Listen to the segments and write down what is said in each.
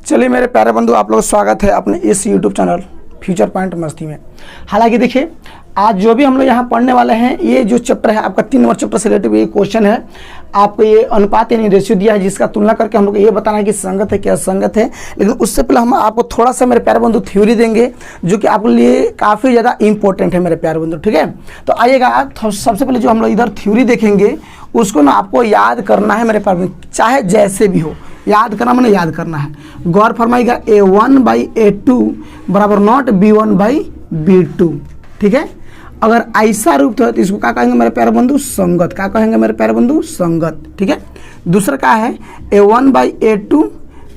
चलिए मेरे प्यारे बंधु, आप लोग स्वागत है अपने इस यूट्यूब चैनल फ्यूचर पॉइंट मस्ती में। हालांकि देखिए, आज जो भी हम लोग यहाँ पढ़ने वाले हैं, ये जो चैप्टर है आपका 3 नंबर चैप्टर से रिलेटेड ये क्वेश्चन है। आपको ये अनुपात यानी रेशियो दिया है, जिसका तुलना करके हम लोग ये बताना है कि संगत है क्या असंगत है। लेकिन उससे पहले हम आपको थोड़ा सा मेरे प्यारे बंधु थ्योरी देंगे, जो कि आपके लिए काफ़ी ज़्यादा इंपॉर्टेंट है मेरे प्यारे बंधु। ठीक है, तो आइएगा, सबसे पहले जो हम लोग इधर थ्योरी देखेंगे उसको ना आपको याद करना है मेरे प्यारे बंधु, चाहे जैसे भी हो। याद करना मैंने याद करना है। गौर फरमाइएगा, A1/A2 बराबर नॉट B1/B2। ठीक है, अगर ऐसा रूप तो इसको क्या कहेंगे मेरे प्यारे बंधु? संगत। क्या कहेंगे मेरे प्यारे बंधु? संगत। ठीक है, दूसरा क्या है? A1/A2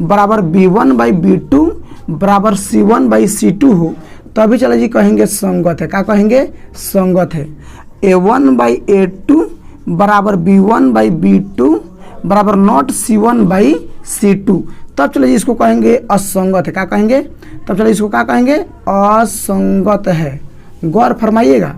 बराबर B1/B2 बराबर C1/C2 हो तभी चले जी कहेंगे संगत है। क्या कहेंगे? संगत है। A1/A2 बराबर B1/B2 बराबर नॉट C1/C2 तब चले जी इसको कहेंगे असंगत है। क्या कहेंगे? तब चले इसको क्या कहेंगे? असंगत है। गौर फरमाइएगा,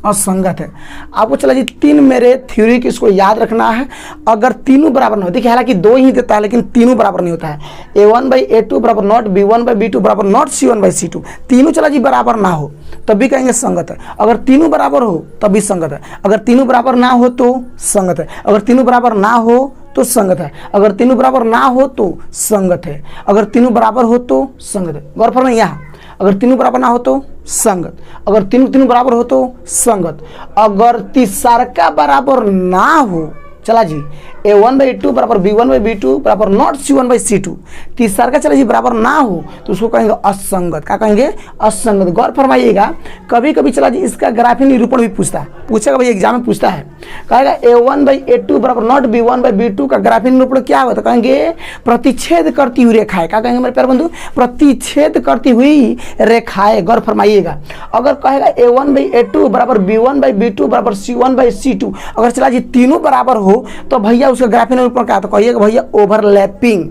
असंगत है। आपको चला जी 3 मेरे थ्योरी की इसको याद रखना है। अगर तीनों बराबर ना हो, देखिए हालांकि 2 ही देता है लेकिन तीनों बराबर नहीं होता है। A1/A2 बराबर नॉट B1/B2 बराबर नॉट C1/C2, तीनों चला जी बराबर ना हो तब भी कहेंगे संगत है। अगर तीनों बराबर हो तब भी संगत है। अगर तीनों बराबर ना हो तो संगत है। अगर तीनों बराबर ना हो तो संगत है। अगर तीनों बराबर ना हो तो संगत है। अगर तीनों बराबर हो तो संगत है। गौर फरमाइए, यहाँ अगर तीनों बराबर ना हो तो संगत, अगर तीनों बराबर हो तो संगत, अगर तीसरा बराबर ना हो, चला जी A1/A2 बराबर B1/B2 बराबर नॉट C1/C2, तीसरा चला जी बराबर ना हो तो उसको कहेंगे असंगत। क्या कहेंगे? असंगत। गौर फरमाइएगा, कभी कभी चला जी इसका ग्राफिक निरूपण भी पूछेगा भाई, एग्जाम में पूछता है। कहेगा A1/A2 बराबर नॉट B1/B2 का ग्राफिक निरूपण क्या होता है? कहेंगे प्रतिच्छेद करती हुई रेखाएं। क्या कहेंगे मेरे प्यारे बंधु? प्रतिच्छेद करती हुई रेखाएं। गौर फरमाइएगा, अगर कहेगा A1/A2 बराबर B1/B2 बराबर C1/C2, अगर चला जी तीनों बराबर हो तो भैया उसका ग्राफिक निरूपण क्या होता है? कहिएगा भैया ओवरलैपिंग।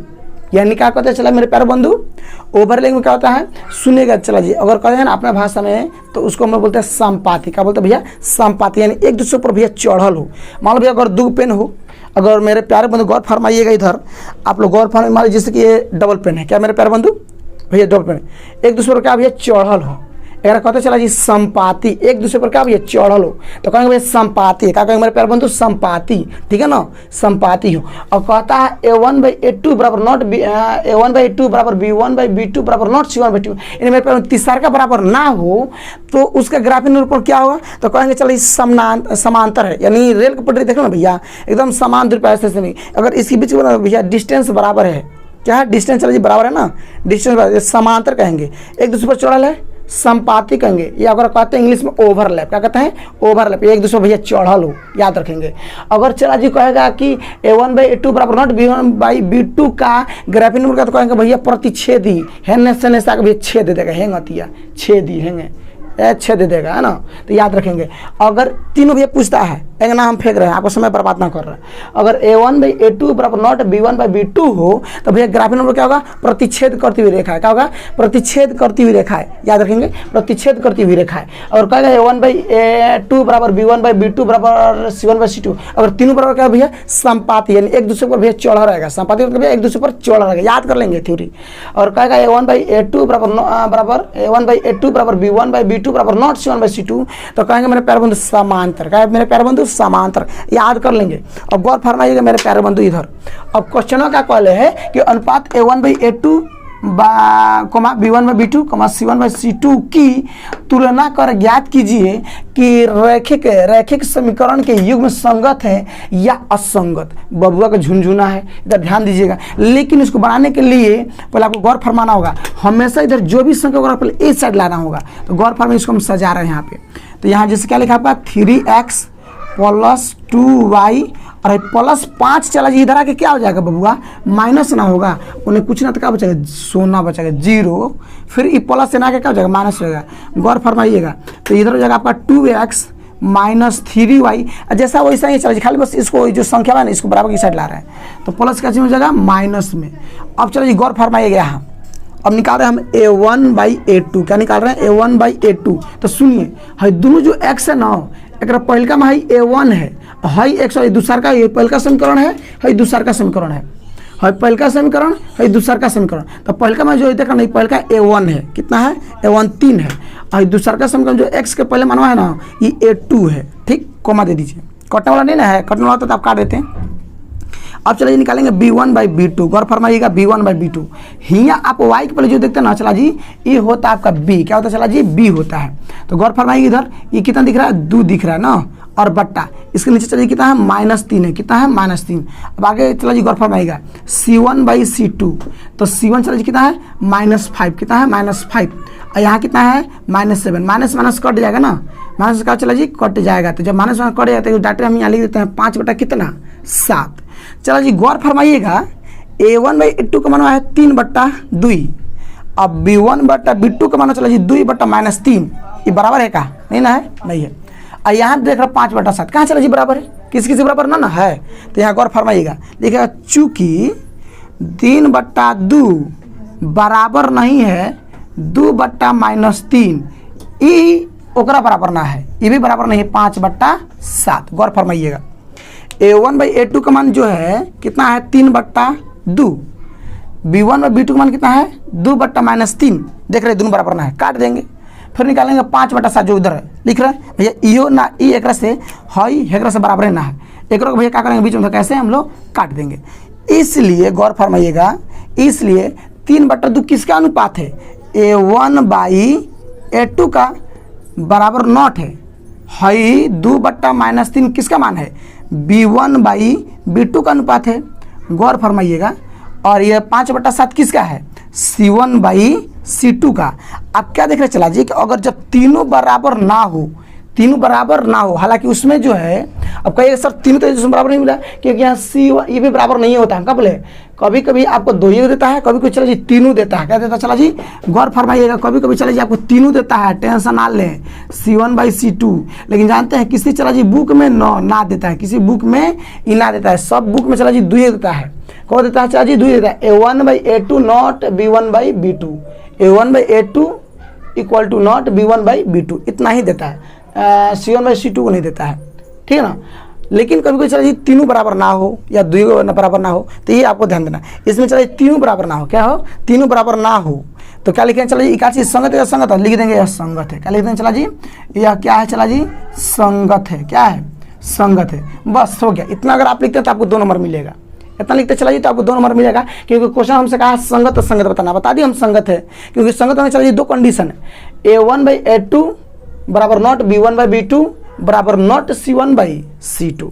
यानी क्या कहते हैं चला मेरे प्यारे बंधु? ओवरलैपिंग में क्या होता है? सुनेगा चला जी, अगर कहें ना अपना भाषा में तो उसको हम बोलते हैं संपाति। क्या बोलते हैं भैया? संपाति। यानी एक दूसरे पर भैया चढ़ल हो। मान लो भैया अगर 2 पेन हो, अगर मेरे प्यारे बंधु गौर फरमाइएगा, इधर आप लोग गौर फरमाइए, मान लीजिए जैसे कि ये डबल पेन है। क्या मेरे प्यारे बंधु? भैया डबल पेन एक दूसरे पर क्या भैया? चढ़ल हो। अगर कहते चला जी संपाति, एक दूसरे पर क्या भैया? चढ़ल हो तो कहेंगे भैया संपाति। क्या कहेंगे मेरे प्यारे बंधु? संपाति। ठीक है ना, संपाति हो। और कहता है A1/A2 बराबर नॉट A1/A2 बराबर B1/B2 बराबर नॉट C1/C2, यानी मेरे प्यारे तीसरा का बराबर ना हो तो उसका ग्राफिक निरूपण क्या होगा? तो कहेंगे चलो समांतर है। यानी रेल की पटरी देखो ना भैया, एकदम समान दूरी पर ऐसे नहीं। अगर इसके बीच में भैया डिस्टेंस बराबर है, क्या है? डिस्टेंस चला जी बराबर है ना, डिस्टेंस समांतर कहेंगे। एक दूसरे पर चढ़ल है, संपाति कहेंगे। या अगर कहते हैं इंग्लिश में ओवरलैप। क्या कहते हैं? ओवरलैप। एक दूसरे भैया चढ़ल हो, याद रखेंगे। अगर चला जी कहेगा कि A1/A2 बराबर नॉट B1/B2 का ग्राफिक निरूपण तो कहेंगे भैया प्रतिच्छेदी। हेंगे से भैया छेद दे देगा, हेंगतिया छेदी हेंगे छेद दे देगा, है ना, तो याद रखेंगे। अगर तीनों भैया पूछता है, एक ना हम फेंक रहे हैं, आपको समय बर्बाद ना कर रहे हैं। अगर A1/A2 बराबर नॉट B1/B2 हो तो भैया ग्राफिक नंबर क्या होगा? प्रतिच्छेद करती हुई रेखा है। क्या होगा? प्रतिच्छेद करती हुई रेखा है, याद रखेंगे, प्रतिच्छेद करती हुई रेखा है। और कहेगा A1/A2 बराबर B1/B2 बराबर C1/C2, अगर तीनों बराबर क्या भैया? संपाति। यानी एक दूसरे पर भैया चढ़ा रहेगा। संपाति मतलब भैया एक दूसरे पर चढ़ा रहेगा, याद कर लेंगे थ्योरी। और कहेगा A1/A2 बराबर A1/A2 बराबर B1/B2 बराबर नॉट C1/C2, तो कहेंगे मेरे प्यारे बंधु समांतर। क्या है मेरे प्यारे बंधु? समांतर। याद कर लेंगे। अब गौर फरमाइएगा मेरे प्यारे बंधु, इधर अब क्वेश्चन का कहले है कि अनुपात A1/A2 B1/B2 C1/C2 की तुलना कर ज्ञात कीजिए कि रैखिक समीकरण के युग्म संगत है या असंगत। बबुआ का झुनझुना है, इधर ध्यान दीजिएगा। लेकिन इसको बनाने के लिए पहले आपको गौर फरमाना होगा। हमेशा इधर जो भी संख्या होगा पहले इस साइड लाना होगा। तो गौर फरमाइए, इसको हम सजा रहे हैं यहाँ पे। तो यहाँ जैसे क्या लिखा आपका 3x + 2y और +5 चला जी, इधर आके क्या हो जाएगा बबुआ? माइनस ना होगा, उन्हें कुछ ना तो क्या बचेगा? सोना बचेगा 0। फिर ये प्लस से ना के क्या हो जाएगा? माइनस हो जाएगा। गौर फरमाइएगा, तो इधर हो जाएगा आपका 2x - 3y। जैसा वैसा ही चला जी, खाली बस इसको जो संख्या है ना इसको बराबर की साइड ला रहे हैं, तो प्लस कैसे हो जाएगा? माइनस में। अब चलो जी गौर फरमाइएगा, यहाँ अब निकाल रहे हैं हम A1/A2। क्या निकाल रहे हैं? A1/A2। तो सुनिए, है दोनों जो x है ना, एक पहल का में A1 है, हाई x, दूसरा का ये पहल का समीकरण है, दूसरा का समीकरण है। है पहल का समीकरण है दूसरा का समीकरण। तो पहल का मैं जो देखा नहीं, पहल का a1 है, कितना है a1 3 है, और दूसरा का समीकरण जो x के पहले मानवा है ना ये a2 है। ठीक, कोमा दे दीजिए, कटने वाला नहीं ना है, कटने वाला तो आप काट देते हैं। अब चलिए निकालेंगे b1/b2, गौर फरमाइएगा b1/b2। हियाँ आप y के पहले जो देखते हैं ना चला जी ये होता है आपका b, क्या होता है चला जी b होता है। तो गौर फरमाइए इधर ये कितना दिख रहा है 2 दिख रहा है ना, और बट्टा इसके नीचे चलिए कितना है -3 है, कितना है -3। अब आगे चला जी गौर फरमाइएगा c1/c2, तो c1 चला जी कितना है -5, कितना है -5, और यहाँ कितना है -7, माइनस कट जाएगा ना, माइनस का चला जी कट जाएगा। तो जब माइनस कट जाता है डाटा हम यहाँ लिख देते हैं 5 बटा कितना 7। चलो जी गौर फरमाइएगा a1/a2 का माना है 3/2, अब b1/b2 का माना चला जी 2/-3, ये बराबर है का नहीं ना है, नहीं है। और यहाँ देख रहा 5/7 कहाँ चला जी बराबर है, किसी बराबर ना है। तो यहाँ गौर फरमाइएगा देखिएगा चूंकि 3/2 बराबर नहीं है 2/-3, ये ओकरा बराबर ना है, ये भी बराबर नहीं है 5/7। गौर फरमाइएगा a1/a2 का मान जो है कितना है 3/2, b1/b2 का मान कितना है 2/-3, देख रहे दोनों बराबर ना है, काट देंगे। फिर निकालेंगे 5/7 जो उधर लिख रहे हैं भैया इहो ना ई एक से हई एक से बराबर ना है, एक भैया क्या करेंगे बीच में कैसे हम लोग काट देंगे। इसलिए गौर फरमाइएगा, इसलिए 3/2 किसका अनुपात है a1/a2 का बराबर नॉट है, हई 2/-3 किसका मान है b1/b2 का अनुपात है। गौर फरमाइएगा, और ये 5/7 किसका है c1/c2 का। अब क्या देख रहे चला जी कि अगर जब तीनों बराबर ना हो, हालांकि उसमें जो है अब कहिए सर तीनों तो इसमें बराबर नहीं मिला, क्योंकि यहाँ c ये भी बराबर नहीं होता है। कब बोले कभी कभी आपको 2 ही देता है, कभी कभी चला जी तीनों देता है, क्या देता चला जी गौर फरमाइएगा, कभी कभी चला जी आपको तीनों देता है, टेंशन ना लें c1/c2। लेकिन जानते हैं किसी चला जी बुक में ना देता है, किसी बुक में ई ना देता है, सब बुक में चला जी 2 देता है। कौन देता है चला जी 2 देता है, a1/a2 not b1/b2, a1/a2 equal to not b1/b2, इतना ही देता है, c1/c2 को नहीं देता है। ठीक है ना। लेकिन कभी कभी चला जी तीनों बराबर ना हो या 2 बराबर ना हो, तो ये आपको ध्यान देना, इसमें चला तीनों बराबर ना हो, क्या हो तीनों बराबर ना हो, तो क्या लिखेंगे चला जी एक चीज संगत है या संगत है, लिख देंगे यह संगत है। क्या लिख देंगे चला जी यह क्या है चला जी संगत है, क्या है संगत है, बस हो गया। इतना अगर आप लिखते हैं तो आपको 2 नंबर मिलेगा, इतना लिखते चला जी तो आपको 2 नंबर मिलेगा, क्योंकि क्वेश्चन हमसे कहा संगत संगत बताना, बता दिए हम संगत है, क्योंकि संगत में चला जी 2 कंडीशन है, a1/a2 बराबर नॉट b1/b2 बराबर नॉट c1/c2,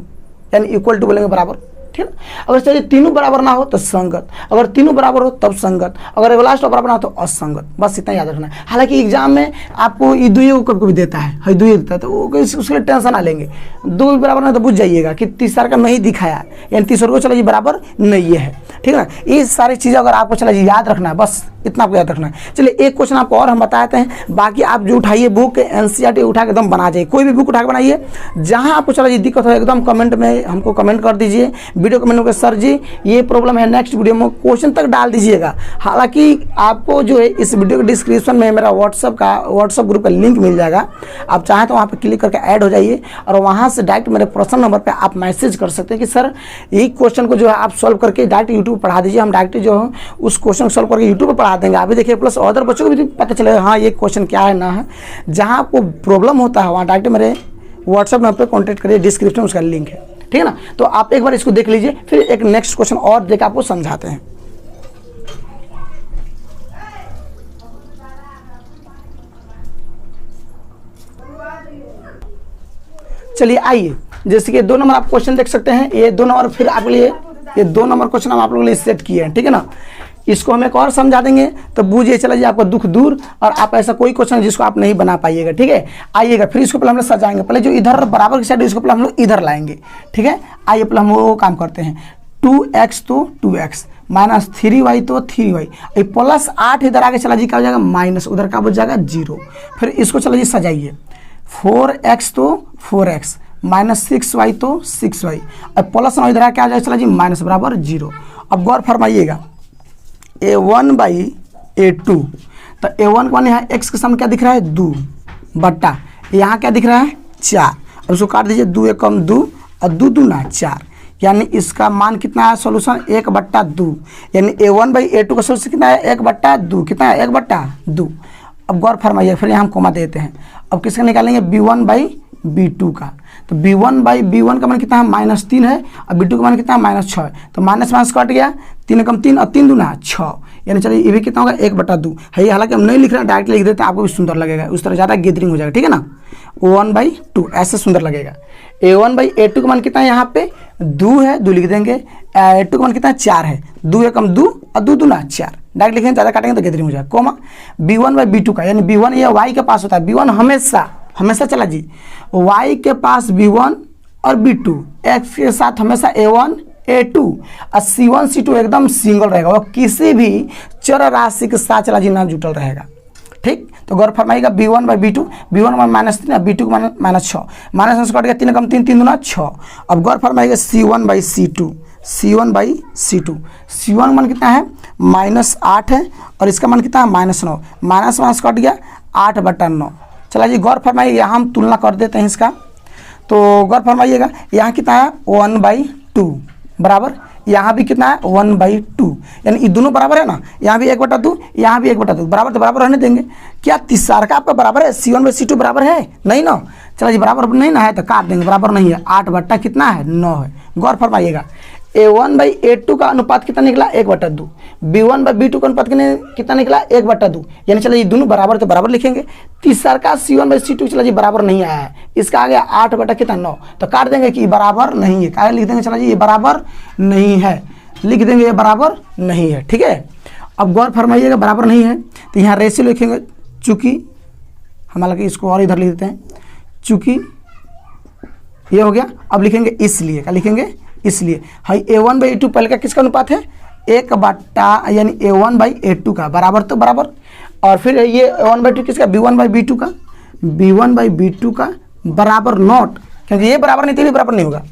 यानी इक्वल टू बोलेंगे बराबर। ठीक है। अगर चलिए तीनों बराबर ना हो तो संगत, अगर तीनों बराबर हो तब संगत, अगर लास्ट बराबर ना हो तो असंगत, बस इतना याद रखना है। हालांकि एग्जाम में आपको ये 2 कभी देता है 2 देता है, तो वो उसके लिए टेंशन ना लेंगे, 2 बराबर ना तो बुझ जाइएगा कि तीसरा का नहीं दिखाया, यानी तीसरा को चला जी बराबर नहीं है। ठीक है ना। ये सारी चीज़ें अगर आपको चला जी याद रखना है, बस इतना आपको याद रखना है। चलिए एक क्वेश्चन आपको और हम बताते हैं, बाकी आप जो उठाइए बुक NCERT उठा के एकदम बना जाइए, कोई भी बुक उठा के बनाइए, जहाँ आपको चला जी दिक्कत हो एकदम कमेंट में हमको कमेंट कर दीजिए, वीडियो कमेंट में सर जी ये प्रॉब्लम है, नेक्स्ट वीडियो में क्वेश्चन तक डाल दीजिएगा। हालांकि आपको जो है इस वीडियो के डिस्क्रिप्शन में मेरा व्हाट्सअप ग्रुप का लिंक मिल जाएगा, आप चाहें तो वहाँ पर क्लिक करके ऐड हो जाइए, और वहाँ से डायरेक्ट मेरे पर्सनल नंबर पर आप मैसेज कर सकते हैं कि सर यही क्वेश्चन को जो है आप सॉल्व करके डायरेक्ट यूट्यूब पढ़ा दीजिए, हम डायरेक्ट जो है उस क्वेश्चन सॉल्व करके यूट्यूब पर पढ़ा देंगे। अभी देखिए प्लस अदर बच्चों को भी पता चलेगा हाँ ये क्वेश्चन क्या है ना है। जहाँ आपको प्रॉब्लम होता है वहाँ डायरेक्ट मेरे व्हाट्सएप नंबर पर कॉन्टैक्ट करिए, डिस्क्रिप्शन में उसका लिंक है। ठीक है ना। तो आप एक बार इसको देख लीजिए, फिर एक नेक्स्ट क्वेश्चन और देकर आपको समझाते हैं। चलिए आइए, जैसे कि 2 नंबर आप क्वेश्चन देख सकते हैं, ये 2 नंबर फिर आपके लिए ये 2 नंबर क्वेश्चन हम आप लोगों के लिए सेट किए हैं। ठीक है ना। इसको हम एक और समझा देंगे तो बूझिए चला जी आपका दुख दूर, और आप ऐसा कोई क्वेश्चन जिसको आप नहीं बना पाइएगा। ठीक है। आइएगा फिर इसको पहले हम लोग सजाएंगे, पहले जो इधर बराबर की साइड इसको पहले हम लोग इधर लाएंगे। ठीक है। आइए पहले हम वो काम करते हैं, 2x तो 2x माइनस 3y तो 3y, प्लस 8 इधर आगे चला जी क्या हो जाएगा माइनस, उधर का बच जाएगा 0। फिर इसको चला जी सजाइए, 4x तो 4x माइनस 6y तो 6y, और प्लस 9 इधर क्या हो जाएगा चला जी माइनस बराबर 0। अब गौर फरमाइएगा a1/a2, तो a1 का यहाँ x के सामने क्या दिख रहा है 2 बट्टा, यहाँ क्या दिख रहा है 4, अब उसको काट दीजिए, 2 एकम 2 और 2 दूना 4, यानी इसका मान कितना है सॉल्यूशन 1/2, यानी A1/A2 का सॉल्यूशन कितना है 1/2, कितना है 1/2। अब गौर फरमाइए, फिर यहाँ हम कोमा देते हैं। अब किसका निकालेंगे B1/B2 का, तो B1/B1 का मान कितना है -3 है और B2 का मान कितना है -6 है, तो माइनस माइनस कट गया, 3 कम 3 और 3 दूना 6, यानी चलिए ये भी कितना होगा 1/2 है। हालांकि हम नहीं लिख रहे हैं, डायरेक्ट लिख देते हैं, आपको भी सुंदर लगेगा, उस तरह ज़्यादा गैदरिंग हो जाएगा, ठीक है ना। 1/2 ऐसे सुंदर लगेगा। A1/A2 का मान कितना है यहाँ पे 2 है, 2 लिख देंगे। A2 का मान कितना है 4 है, 2 एकम 2 और 2 दूना 4, डायरेक्ट लिखेंगे, ज़्यादा काटेंगे तो गैदरिंग हो जाएगा। कोमा B1/B2 का, यानी B1 ये Y के पास होता है, B1 हमेशा चला जी, Y के पास B1 और B2, X के साथ हमेशा A1 A2 और C1 C2 एकदम सिंगल रहेगा, और किसी भी चर राशि के साथ चला जी ना जुटल रहेगा, ठीक। तो गौर फरमाइएगा B1/B2, B1 का -3 और B2 का -6, माइनस कट गया, 3 कम 3 3 दूना 6। अब गौर फरमाइएगा C1/C2, C1 मान कितना है -8 है और इसका मान कितना है -9, माइनस कट गया 8/9। चला जी गौर फरमाइए, यहाँ हम तुलना कर देते हैं इसका, तो गौर फरमाइएगा यहाँ कितना है 1/2 बराबर, यहाँ भी कितना है 1/2, यानी ये दोनों बराबर है ना, यहाँ भी 1/2, यहाँ भी 1/2, बराबर तो बराबर रहने देंगे। क्या तीसरा का आपका बराबर है C1/C2 बराबर है नहीं ना, चला जी बराबर नहीं ना है तो काट देंगे, बराबर नहीं है, 8 कितना है 9 है। गौर फरमाइएगा A1/A2 का अनुपात कितना निकला 1/2, B1/B2 का अनुपात कितना निकला 1/2, यानी चला ये दोनों बराबर तो बराबर लिखेंगे। तीसरा का C1/C2 चला जी बराबर नहीं आया है, इसका आ गया 8/9, तो काट देंगे कि बराबर नहीं है, क्या लिख देंगे चला जी ये बराबर नहीं है, लिख देंगे ये बराबर नहीं है, ठीक है। अब गौर फरमाइएगा बराबर नहीं है तो यहाँ रेशियो लिखेंगे, चूँकि हमारा इसको और इधर लिख देते हैं, चूँकि ये हो गया। अब लिखेंगे इसलिए, क्या लिखेंगे इसलिए, हाई A1/A2 पहले का किसका अनुपात है 1/, यानी A1/A2 का बराबर तो बराबर, और फिर ये A1/2 किसका B1/B2 का, B1/B2 का बराबर नॉट, क्योंकि ये बराबर नहीं तो ये बराबर नहीं होगा।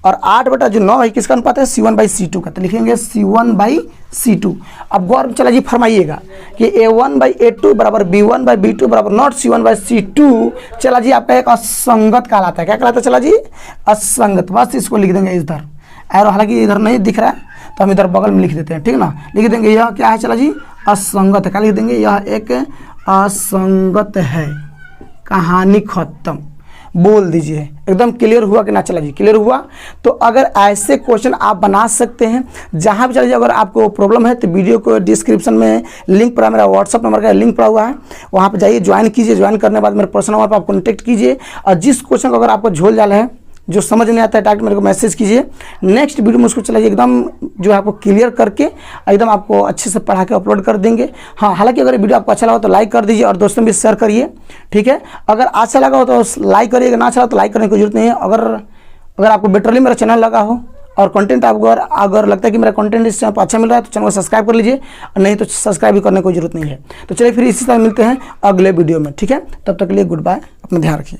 और 8/9 है किसका अनुपात है C1/C2 का, तो लिखेंगे C1/C2। अब गौर चला जी फरमाइएगा कि A1/A2 बराबर B1/B2 बराबर नॉट C1/C2, चला जी आपका एक असंगत कहलाता है, क्या कहलाता है चला जी असंगत, बस इसको लिख देंगे इधर, और हालांकि इधर नहीं दिख रहा है तो हम इधर बगल में लिख देते हैं, ठीक ना। लिख देंगे यह क्या है चला जी असंगत है, क्या लिख देंगे यह एक असंगत है, कहानी खत्म, बोल दीजिए। एकदम क्लियर हुआ कि ना चला जी, क्लियर हुआ। तो अगर ऐसे क्वेश्चन आप बना सकते हैं जहां भी चला जी, अगर आपको प्रॉब्लम है तो वीडियो को डिस्क्रिप्शन में लिंक पड़ा, मेरा व्हाट्सअप नंबर का लिंक पड़ा हुआ है, वहां पर जाइए, ज्वाइन कीजिए, ज्वाइन करने के बाद मेरे पर्सनल नंबर पर आप कॉन्टैक्ट कीजिए, और जिस क्वेश्चन को अगर आपको झोल झाल है, जो समझ नहीं आता है, डायरेक्ट मेरे को मैसेज कीजिए, नेक्स्ट वीडियो में उसको चलाइए, एकदम जो है आपको क्लियर करके एकदम आपको अच्छे से पढ़ा के अपलोड कर देंगे। हाँ, हालांकि अगर वीडियो आपको अच्छा लगा तो लाइक कर दीजिए और दोस्तों में भी शेयर करिए, ठीक है। अगर अच्छा लगा हो तो लाइक करिएगा, ना अच्छा लगा तो लाइक करने की जरूरत नहीं है। अगर आपको बेटरली मेरा चैनल लगा हो और कंटेंट आपको अगर लगता है कि मेरा कंटेंट इस चैनल पर अच्छा मिल रहा है तो चैनल को सब्सक्राइब कर लीजिए, और नहीं तो सब्सक्राइब भी करने की जरूरत नहीं है। तो चलिए फिर इसी तरह मिलते हैं अगले वीडियो में, ठीक है। तब तक के लिए गुड बाय, अपना ध्यान रखिए।